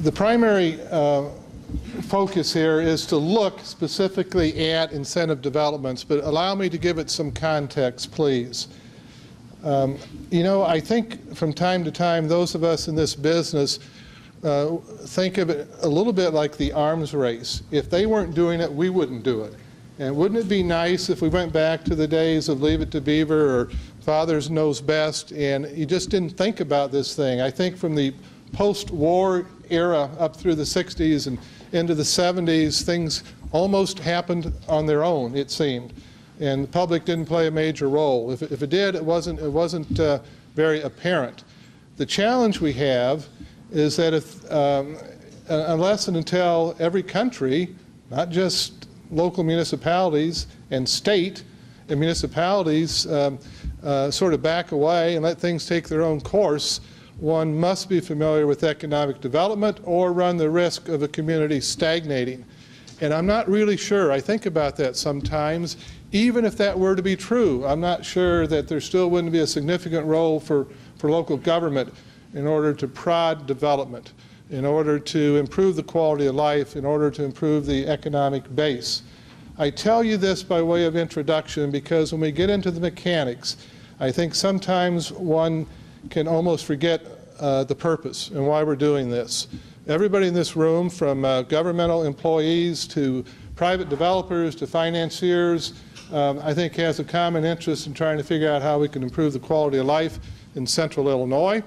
The primary focus here is to look specifically at incentive developments, but allow me to give it some context, please. You know, I think from time to time, those of us in this business think of it a little bit like the arms race. If they weren't doing it, we wouldn't do it. And wouldn't it be nice if we went back to the days of Leave It to Beaver or Father's Knows Best, and you just didn't think about this thing? I think from the post-war era up through the 60s and into the 70s, things almost happened on their own, it seemed. And the public didn't play a major role. If it did, it wasn't very apparent. The challenge we have is that if, unless and until every country, not just local municipalities and state and municipalities sort of back away and let things take their own course, one must be familiar with economic development or run the risk of a community stagnating. And I'm not really sure. I think about that sometimes. Even if that were to be true, I'm not sure that there still wouldn't be a significant role for local government in order to prod development, in order to improve the quality of life, in order to improve the economic base. I tell you this by way of introduction because when we get into the mechanics, I think sometimes one can almost forget the purpose and why we're doing this. Everybody in this room, from governmental employees to private developers to financiers, I think has a common interest in trying to figure out how we can improve the quality of life in central Illinois.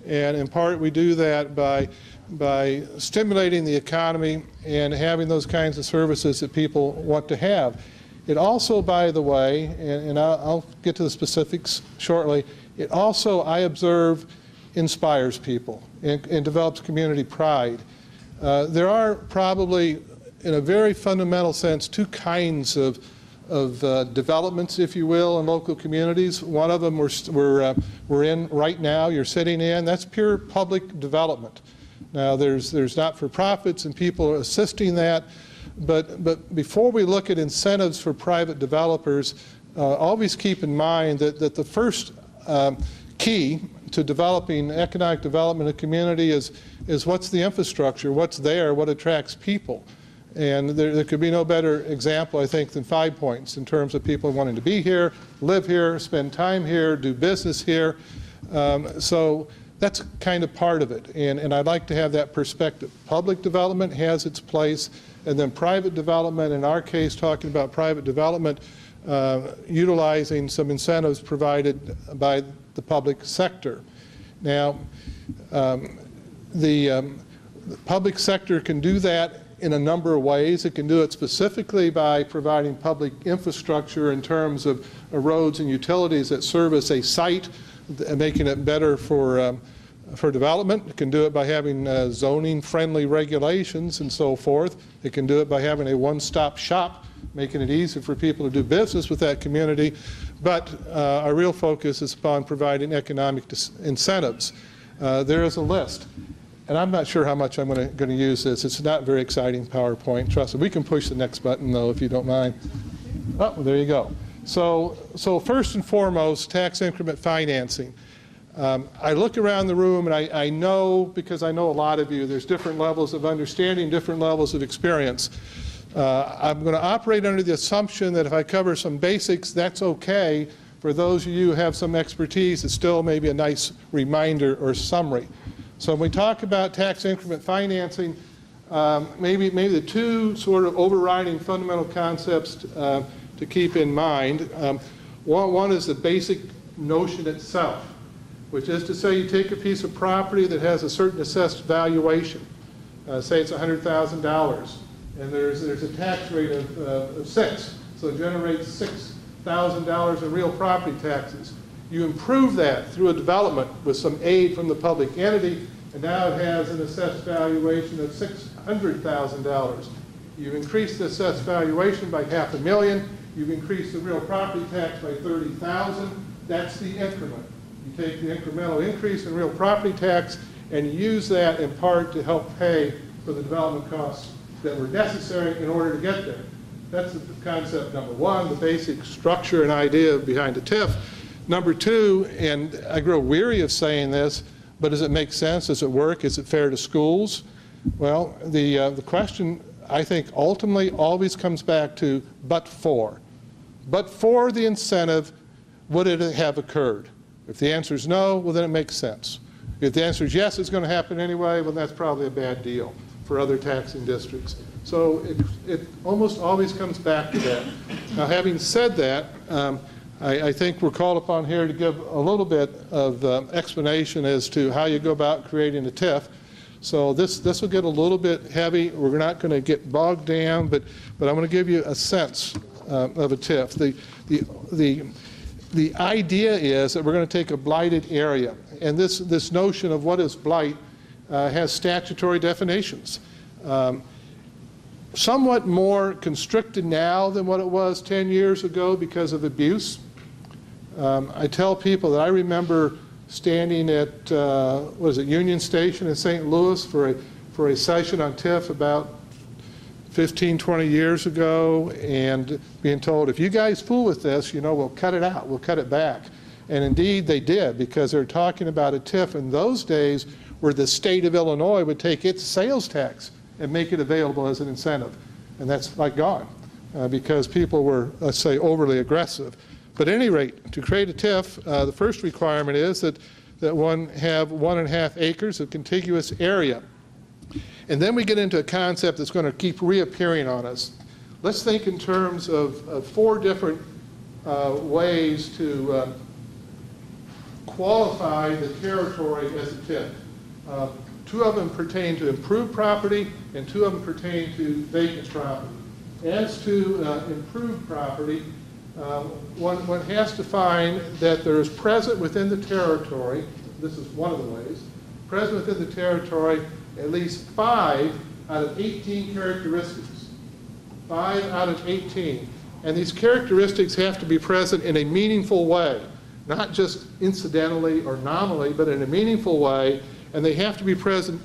And in part we do that by stimulating the economy and having those kinds of services that people want to have. It also, by the way, and I'll get to the specifics shortly, it also, I observe, inspires people and develops community pride. There are probably, in a very fundamental sense, two kinds of developments, if you will, in local communities. One of them we're in right now, you're sitting in, that's pure public development. Now there's not-for-profits and people assisting that, but before we look at incentives for private developers, always keep in mind that the first key to developing economic development in a community is what's the infrastructure, what's there, what attracts people. And there could be no better example, I think, than 5 points in terms of people wanting to be here, live here, spend time here, do business here. So that's kind of part of it, and I'd like to have that perspective. Public development has its place, and then private development, in our case talking about private development, utilizing some incentives provided by the public sector. Now, the public sector can do that in a number of ways. It can do it specifically by providing public infrastructure in terms of roads and utilities that service a site, making it better for development. It can do it by having zoning-friendly regulations and so forth. It can do it by having a one-stop shop, making it easy for people to do business with that community. But our real focus is upon providing economic incentives. There is a list. And I'm not sure how much I'm going to use this. It's not very exciting PowerPoint. Trust me. We can push the next button, though, if you don't mind. Oh, there you go. So first and foremost, tax increment financing. I look around the room, and I know, because I know a lot of you, there's different levels of understanding, different levels of experience. I'm going to operate under the assumption that if I cover some basics, that's okay. For those of you who have some expertise, it's still maybe a nice reminder or summary. So when we talk about tax increment financing, maybe the two sort of overriding fundamental concepts to keep in mind. One is the basic notion itself, which is to say you take a piece of property that has a certain assessed valuation. Say it's $100,000, and there's a tax rate of 6, so it generates $6,000 in real property taxes. You improve that through a development with some aid from the public entity, and now it has an assessed valuation of $600,000. You've increased the assessed valuation by $500,000. You've increased the real property tax by $30,000. That's the increment. You take the incremental increase in real property tax and you use that in part to help pay for the development costs that were necessary in order to get there. That's the concept number one, the basic structure and idea behind the TIF. Number two, and I grow weary of saying this, but does it make sense? Does it work? Is it fair to schools? Well, the question, I think, ultimately always comes back to but for. But for the incentive, would it have occurred? If the answer is no, well, then it makes sense. If the answer is yes, it's going to happen anyway, well, that's probably a bad deal for other taxing districts. So it almost always comes back to that. Now, having said that, I think we're called upon here to give a little bit of explanation as to how you go about creating a TIF. So this will get a little bit heavy. We're not going to get bogged down, but I'm going to give you a sense of a TIF. The idea is that we're going to take a blighted area, and this notion of what is blight has statutory definitions. Somewhat more constricted now than what it was 10 years ago because of abuse. I tell people that I remember standing at Union Station in St. Louis for a session on TIF about 15, 20 years ago, and being told, if you guys fool with this, we'll cut it out, we'll cut it back. And indeed they did, because they're talking about a TIF in those days where the state of Illinois would take its sales tax and make it available as an incentive. And that's like gone, because people were, let's say, overly aggressive. But at any rate, to create a TIF, the first requirement is that one have 1.5 acres of contiguous area. And then we get into a concept that's going to keep reappearing on us. Let's think in terms of 4 different ways to qualify the territory as a TIF. 2 of them pertain to improved property, and 2 of them pertain to vacant property. As to improved property, one has to find that there is present within the territory, this is one of the ways, present within the territory at least 5 out of 18 characteristics. 5 out of 18. And these characteristics have to be present in a meaningful way, not just incidentally or nominally, but in a meaningful way, and they have to be present,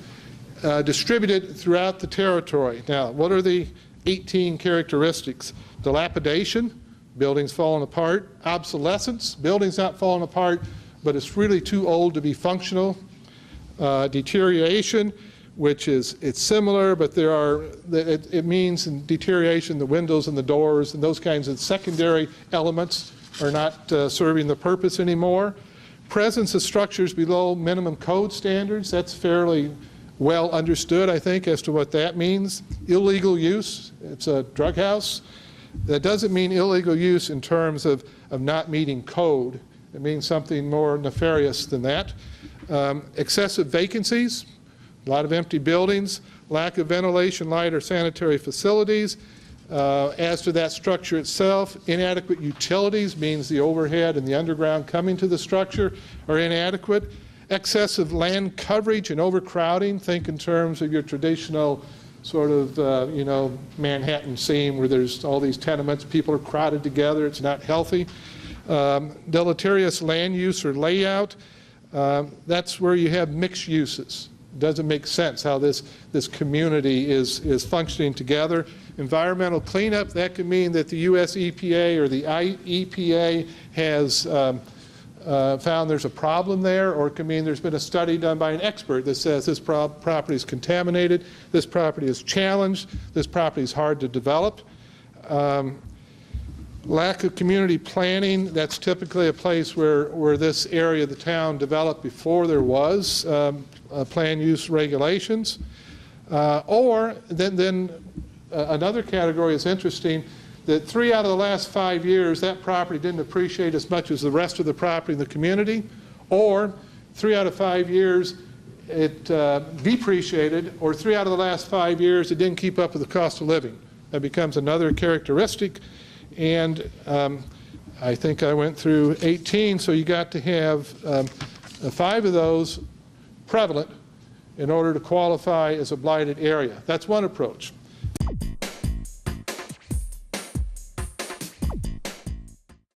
distributed throughout the territory. Now, what are the 18 characteristics? Dilapidation, buildings falling apart. Obsolescence, buildings not falling apart, but it's really too old to be functional. Deterioration, which it's similar, but it means in deterioration the windows and the doors and those kinds of secondary elements are not serving the purpose anymore. Presence of structures below minimum code standards, that's fairly well understood, I think, as to what that means. Illegal use, it's a drug house. That doesn't mean illegal use in terms of not meeting code. It means something more nefarious than that. Excessive vacancies, a lot of empty buildings, lack of ventilation, light, or sanitary facilities. As to that structure itself, inadequate utilities means the overhead and the underground coming to the structure are inadequate. Excessive land coverage and overcrowding, think in terms of your traditional sort of, Manhattan scene where there's all these tenements, people are crowded together, it's not healthy. Deleterious land use or layout, that's where you have mixed uses. It doesn't make sense how this community is functioning together. Environmental cleanup, that could mean that the US EPA or the EPA has found there's a problem there, or it could mean there's been a study done by an expert that says this property is contaminated, this property is challenged, this property is hard to develop. Lack of community planning, that's typically a place where this area of the town developed before there was plan use regulations. Or then another category is interesting, that 3 out of the last 5 years that property didn't appreciate as much as the rest of the property in the community, or 3 out of 5 years it depreciated, or 3 out of the last 5 years it didn't keep up with the cost of living. That becomes another characteristic. And I think I went through 18, so you got to have 5 of those prevalent in order to qualify as a blighted area. That's one approach.